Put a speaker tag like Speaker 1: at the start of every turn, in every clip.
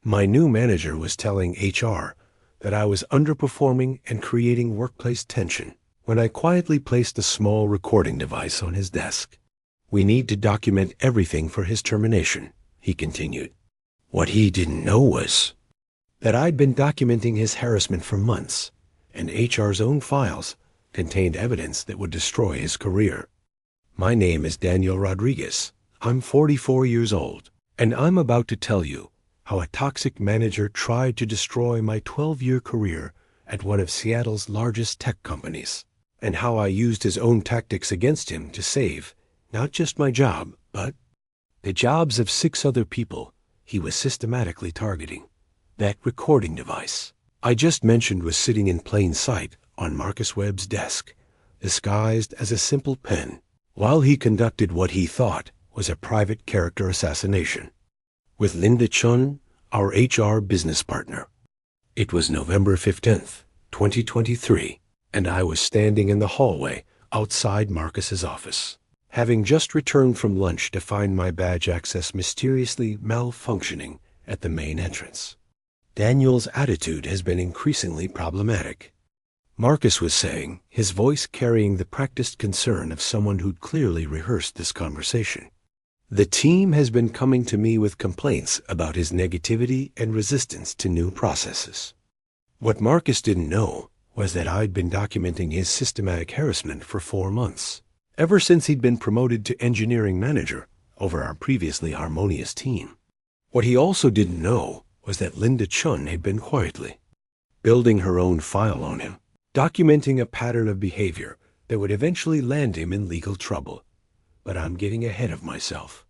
Speaker 1: My new manager was telling HR that I was underperforming and creating workplace tension when I quietly placed a small recording device on his desk. "We need to document everything for his termination," he continued. What he didn't know was that I'd been documenting his harassment for months, and HR's own files contained evidence that would destroy his career. My name is Daniel Rodriguez. I'm 44 years old, and I'm about to tell you how a toxic manager tried to destroy my 12-year career at one of Seattle's largest tech companies, and how I used his own tactics against him to save not just my job, but the jobs of 6 other people he was systematically targeting. That recording device I just mentioned was sitting in plain sight on Marcus Webb's desk, disguised as a simple pen, while he conducted what he thought was a private character assassination with Linda Chun, our HR business partner. It was November 15th, 2023, and I was standing in the hallway outside Marcus's office, having just returned from lunch to find my badge access mysteriously malfunctioning at the main entrance. Daniel's attitude has been increasingly problematic, Marcus was saying, his voice carrying the practiced concern of someone who'd clearly rehearsed this conversation. The team has been coming to me with complaints about his negativity and resistance to new processes. What Marcus didn't know was that I'd been documenting his systematic harassment for 4 months, ever since he'd been promoted to engineering manager over our previously harmonious team. What he also didn't know was that Linda Chun had been quietly building her own file on him, documenting a pattern of behavior that would eventually land him in legal trouble. But I'm getting ahead of myself.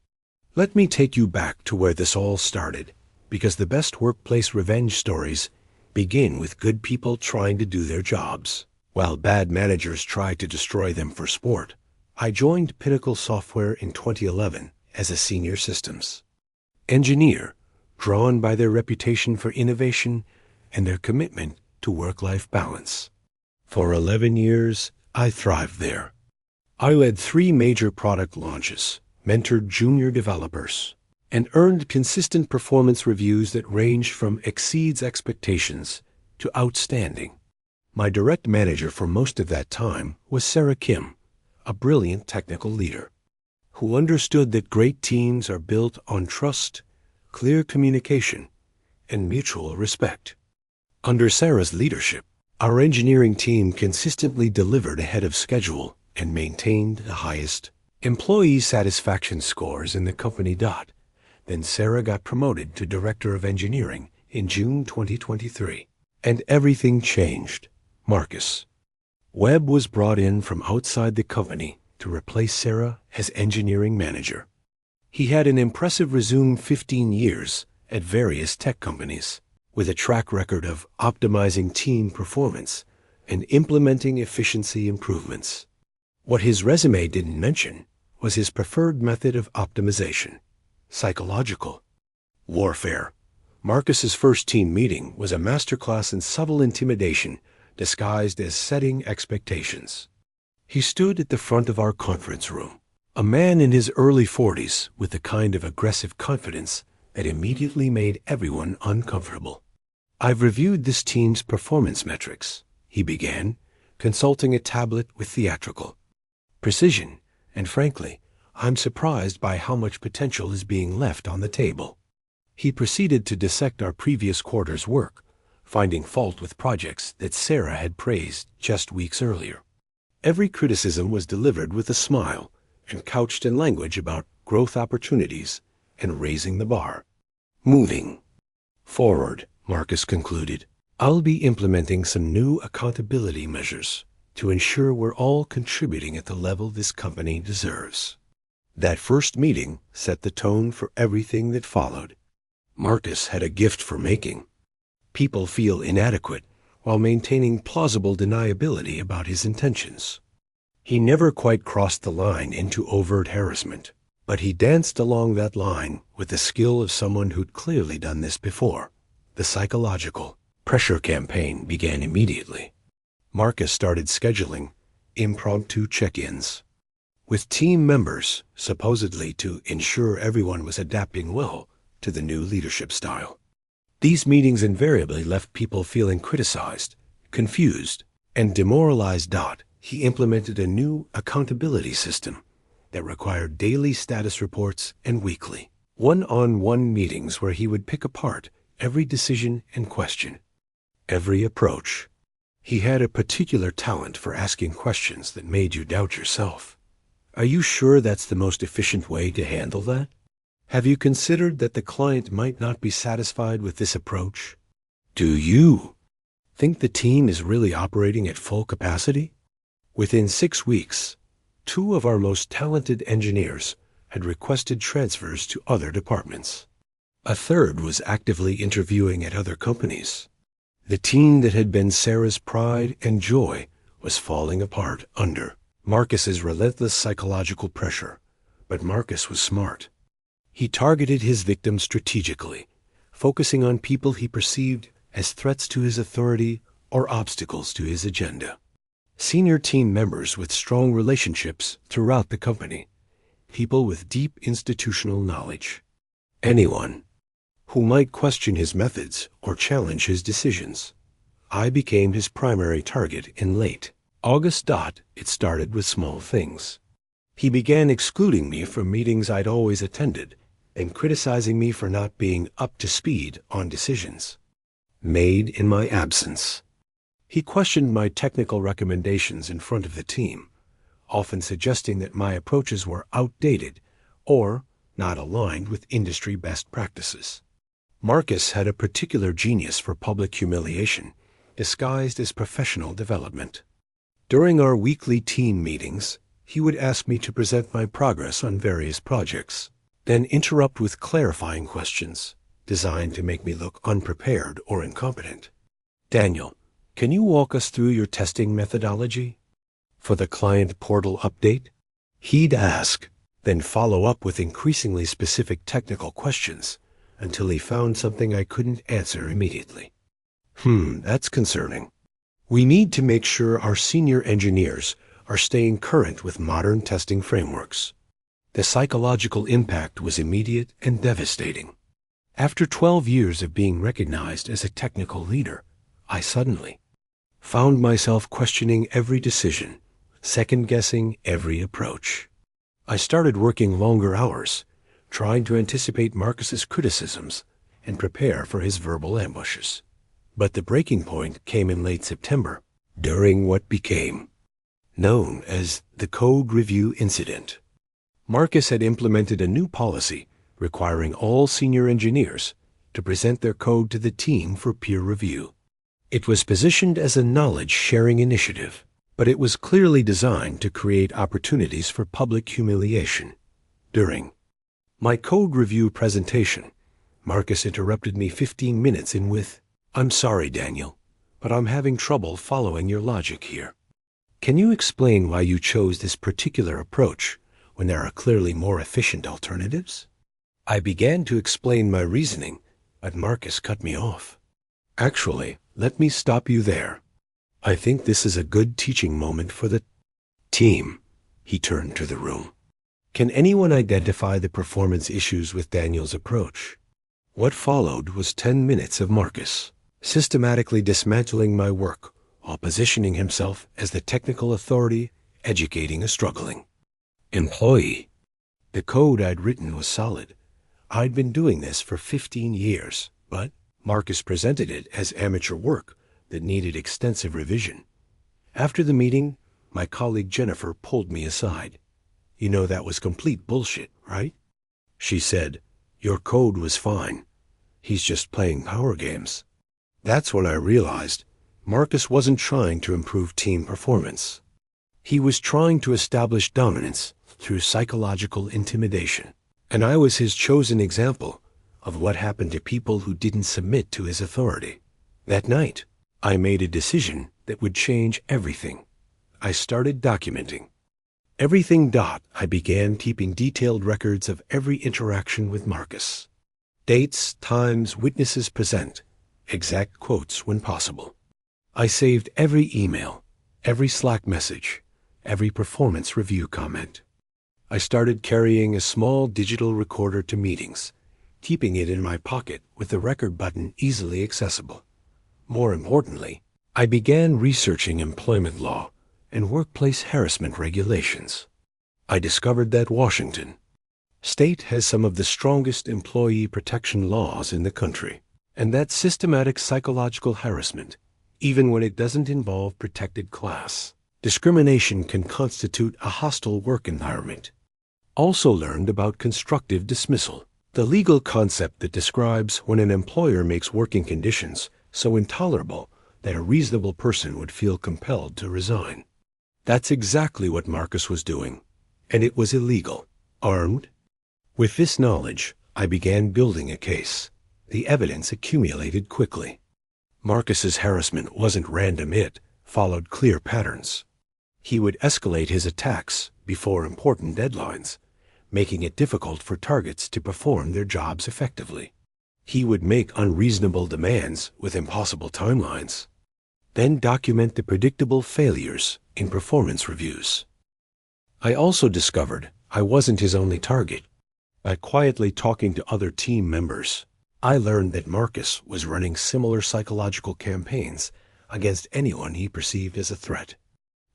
Speaker 1: Let me take you back to where this all started, because the best workplace revenge stories begin with good people trying to do their jobs, while bad managers try to destroy them for sport. I joined Pinnacle Software in 2011 as a senior systems engineer, drawn by their reputation for innovation and their commitment to work-life balance. For 11 years, I thrived there. I led 3 major product launches, mentored junior developers, and earned consistent performance reviews that ranged from exceeds expectations to outstanding. My direct manager for most of that time was Sarah Kim, a brilliant technical leader, who understood that great teams are built on trust, clear communication, and mutual respect. Under Sarah's leadership, our engineering team consistently delivered ahead of schedule and maintained the highest employee satisfaction scores in the company. Then Sarah got promoted to Director of Engineering in June 2023, and everything changed. Marcus Webb was brought in from outside the company to replace Sarah as engineering manager. He had an impressive resume 15 years at various tech companies, with a track record of optimizing team performance and implementing efficiency improvements. What his resume didn't mention was his preferred method of optimization: psychological warfare. Marcus's first team meeting was a masterclass in subtle intimidation disguised as setting expectations. He stood at the front of our conference room, a man in his early 40s with the kind of aggressive confidence that immediately made everyone uncomfortable. "I've reviewed this team's performance metrics," he began, consulting a tablet with theatrical precision, "and frankly, I'm surprised by how much potential is being left on the table." He proceeded to dissect our previous quarter's work, finding fault with projects that Sarah had praised just weeks earlier. Every criticism was delivered with a smile and couched in language about growth opportunities and raising the bar. "Moving forward," Marcus concluded, "I'll be implementing some new accountability measures to ensure we're all contributing at the level this company deserves." That first meeting set the tone for everything that followed. Marcus had a gift for making people feel inadequate while maintaining plausible deniability about his intentions. He never quite crossed the line into overt harassment, but he danced along that line with the skill of someone who'd clearly done this before. The psychological pressure campaign began immediately. Marcus started scheduling impromptu check-ins with team members, supposedly to ensure everyone was adapting well to the new leadership style. These meetings invariably left people feeling criticized, confused, and demoralized. He implemented a new accountability system that required daily status reports and weekly one-on-one meetings where he would pick apart every decision and question, every approach. He had a particular talent for asking questions that made you doubt yourself. Are you sure that's the most efficient way to handle that? Have you considered that the client might not be satisfied with this approach? Do you think the team is really operating at full capacity? Within 6 weeks, 2 of our most talented engineers had requested transfers to other departments. A third was actively interviewing at other companies. The team that had been Sarah's pride and joy was falling apart under Marcus's relentless psychological pressure. But Marcus was smart. He targeted his victims strategically, focusing on people he perceived as threats to his authority or obstacles to his agenda. Senior team members with strong relationships throughout the company, people with deep institutional knowledge, anyone who might question his methods or challenge his decisions. I became his primary target in late August. It started with small things. He began excluding me from meetings I'd always attended and criticizing me for not being up to speed on decisions made in my absence. He questioned my technical recommendations in front of the team, often suggesting that my approaches were outdated or not aligned with industry best practices. Marcus had a particular genius for public humiliation, disguised as professional development. During our weekly team meetings, he would ask me to present my progress on various projects, then interrupt with clarifying questions designed to make me look unprepared or incompetent. Daniel, can you walk us through your testing methodology for the client portal update? He'd ask, then follow up with increasingly specific technical questions until he found something I couldn't answer immediately. That's concerning. We need to make sure our senior engineers are staying current with modern testing frameworks. The psychological impact was immediate and devastating. After 12 years of being recognized as a technical leader, I suddenly found myself questioning every decision, second-guessing every approach. I started working longer hours, trying to anticipate Marcus's criticisms and prepare for his verbal ambushes. But the breaking point came in late September, during what became known as the Code Review Incident. Marcus had implemented a new policy requiring all senior engineers to present their code to the team for peer review. It was positioned as a knowledge-sharing initiative, but it was clearly designed to create opportunities for public humiliation. During my code review presentation, Marcus interrupted me 15 minutes in with, "I'm sorry, Daniel, but I'm having trouble following your logic here. Can you explain why you chose this particular approach when there are clearly more efficient alternatives?" I began to explain my reasoning, but Marcus cut me off. "Actually, let me stop you there. I think this is a good teaching moment for the team." He turned to the room. "Can anyone identify the performance issues with Daniel's approach?" What followed was 10 minutes of Marcus systematically dismantling my work while positioning himself as the technical authority educating a struggling employee. The code I'd written was solid. I'd been doing this for 15 years, but Marcus presented it as amateur work that needed extensive revision. After the meeting, my colleague Jennifer pulled me aside. "You know that was complete bullshit, right?" She said, "Your code was fine. He's just playing power games." That's when I realized Marcus wasn't trying to improve team performance. He was trying to establish dominance through psychological intimidation. And I was his chosen example of what happened to people who didn't submit to his authority. That night, I made a decision that would change everything. I started documenting everything. I began keeping detailed records of every interaction with Marcus. Dates, times, witnesses present, exact quotes when possible. I saved every email, every Slack message, every performance review comment. I started carrying a small digital recorder to meetings, keeping it in my pocket with the record button easily accessible. More importantly, I began researching employment law and workplace harassment regulations. I discovered that Washington state has some of the strongest employee protection laws in the country, and that systematic psychological harassment, even when it doesn't involve protected class discrimination, can constitute a hostile work environment. Also learned about constructive dismissal, the legal concept that describes when an employer makes working conditions so intolerable that a reasonable person would feel compelled to resign. That's exactly what Marcus was doing, and it was illegal. Armed with this knowledge, I began building a case. The evidence accumulated quickly. Marcus's harassment wasn't random, it followed clear patterns. He would escalate his attacks before important deadlines, making it difficult for targets to perform their jobs effectively. He would make unreasonable demands with impossible timelines, then document the predictable failures in performance reviews. I also discovered I wasn't his only target. By quietly talking to other team members, I learned that Marcus was running similar psychological campaigns against anyone he perceived as a threat.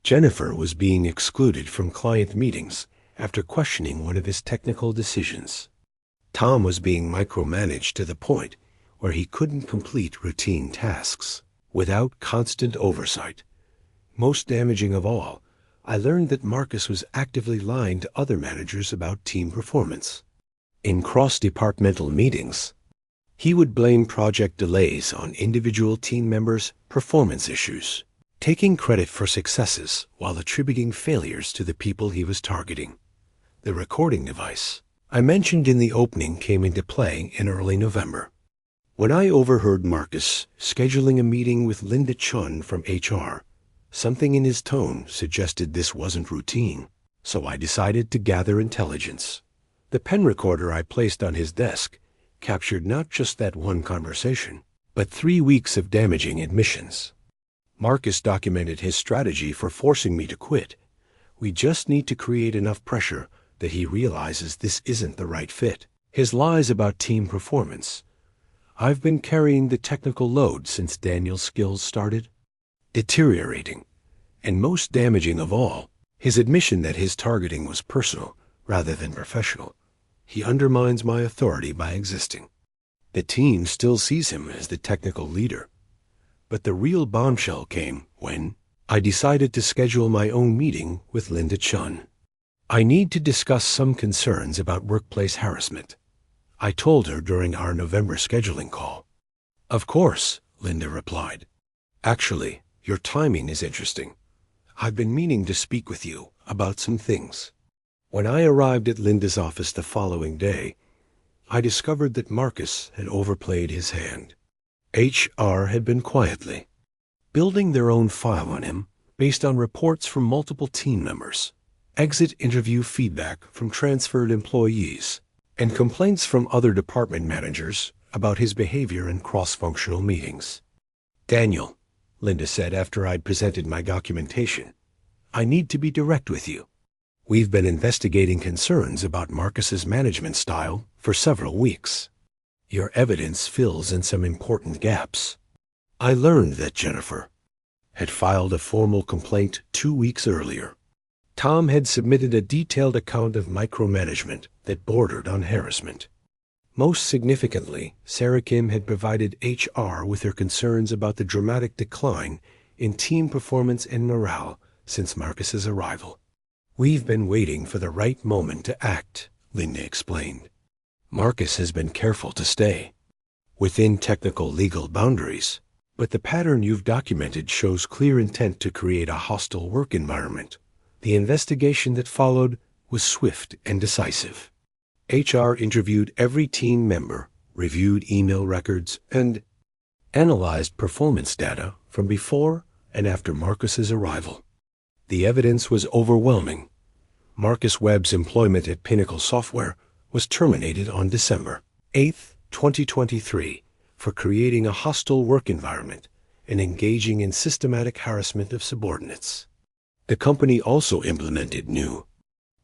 Speaker 1: Jennifer was being excluded from client meetings after questioning one of his technical decisions. Tom was being micromanaged to the point where he couldn't complete routine tasks without constant oversight. Most damaging of all, I learned that Marcus was actively lying to other managers about team performance. In cross-departmental meetings, he would blame project delays on individual team members' performance issues, taking credit for successes while attributing failures to the people he was targeting. The recording device I mentioned in the opening came into play in early November, when I overheard Marcus scheduling a meeting with Linda Chun from HR. Something in his tone suggested this wasn't routine, so I decided to gather intelligence. The pen recorder I placed on his desk captured not just that one conversation, but 3 weeks of damaging admissions. Marcus documented his strategy for forcing me to quit. We just need to create enough pressure that he realizes this isn't the right fit. His lies about team performance. I've been carrying the technical load since Daniel's skills started deteriorating. And most damaging of all, his admission that his targeting was personal rather than professional. He undermines my authority by existing. The team still sees him as the technical leader. But the real bombshell came when I decided to schedule my own meeting with Linda Chun. I need to discuss some concerns about workplace harassment, I told her during our November scheduling call. Of course, Linda replied. Actually, your timing is interesting. I've been meaning to speak with you about some things. When I arrived at Linda's office the following day, I discovered that Marcus had overplayed his hand. HR had been quietly building their own file on him based on reports from multiple team members, exit interview feedback from transferred employees, and complaints from other department managers about his behavior in cross-functional meetings. Daniel, Linda said after I'd presented my documentation, I need to be direct with you. We've been investigating concerns about Marcus's management style for several weeks. Your evidence fills in some important gaps. I learned that Jennifer had filed a formal complaint 2 weeks earlier. Tom had submitted a detailed account of micromanagement that bordered on harassment. Most significantly, Sarah Kim had provided HR with her concerns about the dramatic decline in team performance and morale since Marcus's arrival. We've been waiting for the right moment to act, Linda explained. Marcus has been careful to stay within technical legal boundaries, but the pattern you've documented shows clear intent to create a hostile work environment. The investigation that followed was swift and decisive. HR interviewed every team member, reviewed email records, and analyzed performance data from before and after Marcus's arrival. The evidence was overwhelming. Marcus Webb's employment at Pinnacle Software was terminated on December 8, 2023, for creating a hostile work environment and engaging in systematic harassment of subordinates. The company also implemented new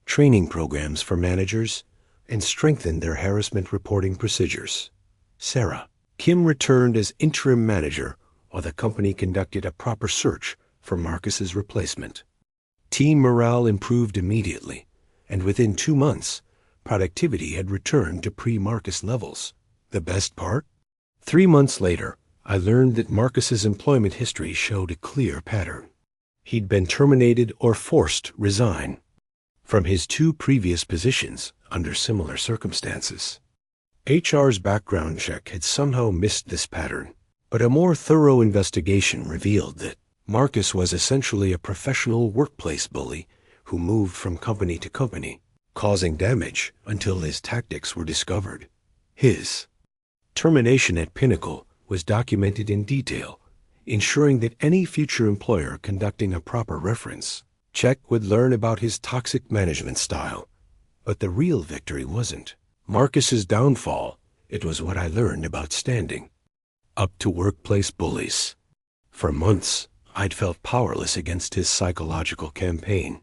Speaker 1: training programs for managers and strengthened their harassment reporting procedures. Sarah, Kim returned as interim manager while the company conducted a proper search for Marcus's replacement. Team morale improved immediately, and within 2 months, productivity had returned to pre-Marcus levels. The best part? 3 months later, I learned that Marcus's employment history showed a clear pattern. He'd been terminated or forced to resign from his 2 previous positions under similar circumstances. HR's background check had somehow missed this pattern, but a more thorough investigation revealed that Marcus was essentially a professional workplace bully who moved from company to company, causing damage until his tactics were discovered. His termination at Pinnacle was documented in detail, ensuring that any future employer conducting a proper reference check would learn about his toxic management style. But the real victory wasn't Marcus's downfall. It was what I learned about standing up to workplace bullies. For months, I'd felt powerless against his psychological campaign.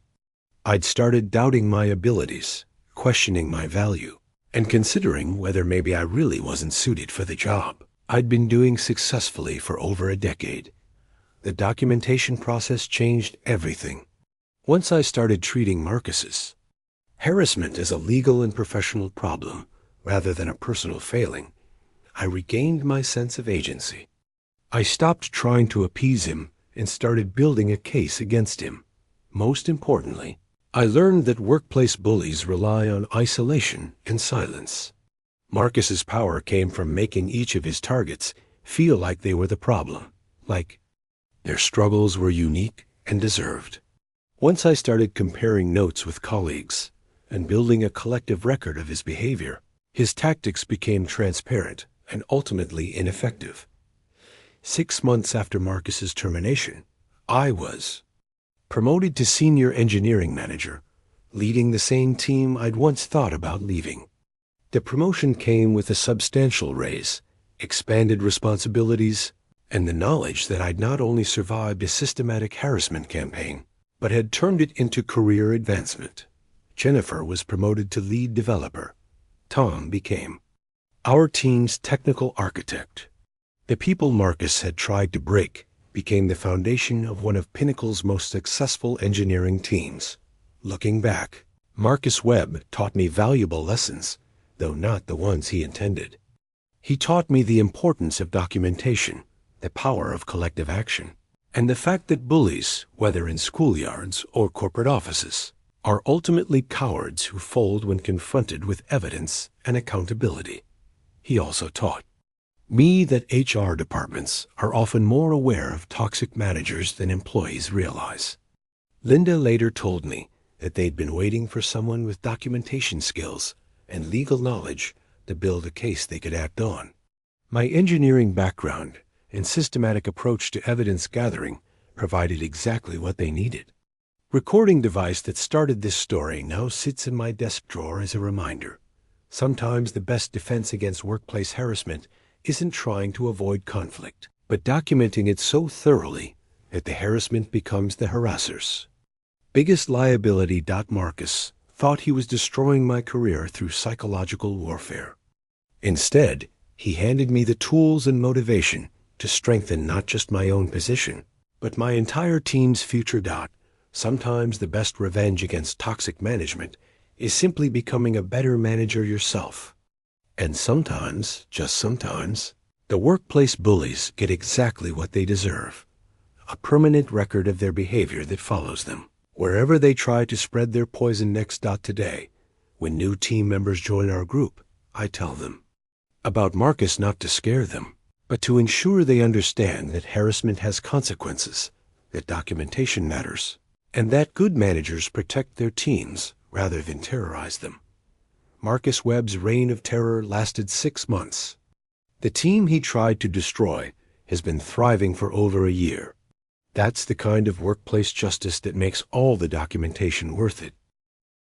Speaker 1: I'd started doubting my abilities, questioning my value, and considering whether maybe I really wasn't suited for the job I'd been doing successfully for over a decade. The documentation process changed everything. Once I started treating Marcus's harassment as a legal and professional problem rather than a personal failing, I regained my sense of agency. I stopped trying to appease him and started building a case against him. Most importantly, I learned that workplace bullies rely on isolation and silence. Marcus's power came from making each of his targets feel like they were the problem, like their struggles were unique and deserved. Once I started comparing notes with colleagues and building a collective record of his behavior, his tactics became transparent and ultimately ineffective. 6 months after Marcus's termination, I was promoted to senior engineering manager, leading the same team I'd once thought about leaving. The promotion came with a substantial raise, expanded responsibilities, and the knowledge that I'd not only survived a systematic harassment campaign, but had turned it into career advancement. Jennifer was promoted to lead developer. Tom became our team's technical architect. The people Marcus had tried to break became the foundation of one of Pinnacle's most successful engineering teams. Looking back, Marcus Webb taught me valuable lessons, though not the ones he intended. He taught me the importance of documentation, the power of collective action, and the fact that bullies, whether in schoolyards or corporate offices, are ultimately cowards who fold when confronted with evidence and accountability. He also taught me that HR departments are often more aware of toxic managers than employees realize. Linda later told me that they'd been waiting for someone with documentation skills and legal knowledge to build a case they could act on. My engineering background and systematic approach to evidence gathering provided exactly what they needed. Recording device that started this story now sits in my desk drawer as a reminder. Sometimes the best defense against workplace harassment isn't trying to avoid conflict, but documenting it so thoroughly that the harassment becomes the harasser's biggest liability. Marcus thought he was destroying my career through psychological warfare. Instead, he handed me the tools and motivation to strengthen not just my own position, but my entire team's future. Sometimes the best revenge against toxic management is simply becoming a better manager yourself. And sometimes, just sometimes, the workplace bullies get exactly what they deserve: a permanent record of their behavior that follows them wherever they try to spread their poison next. Today, when new team members join our group, I tell them about Marcus not to scare them, but to ensure they understand that harassment has consequences, that documentation matters, and that good managers protect their teams rather than terrorize them. Marcus Webb's reign of terror lasted 6 months. The team he tried to destroy has been thriving for over a year. That's the kind of workplace justice that makes all the documentation worth it.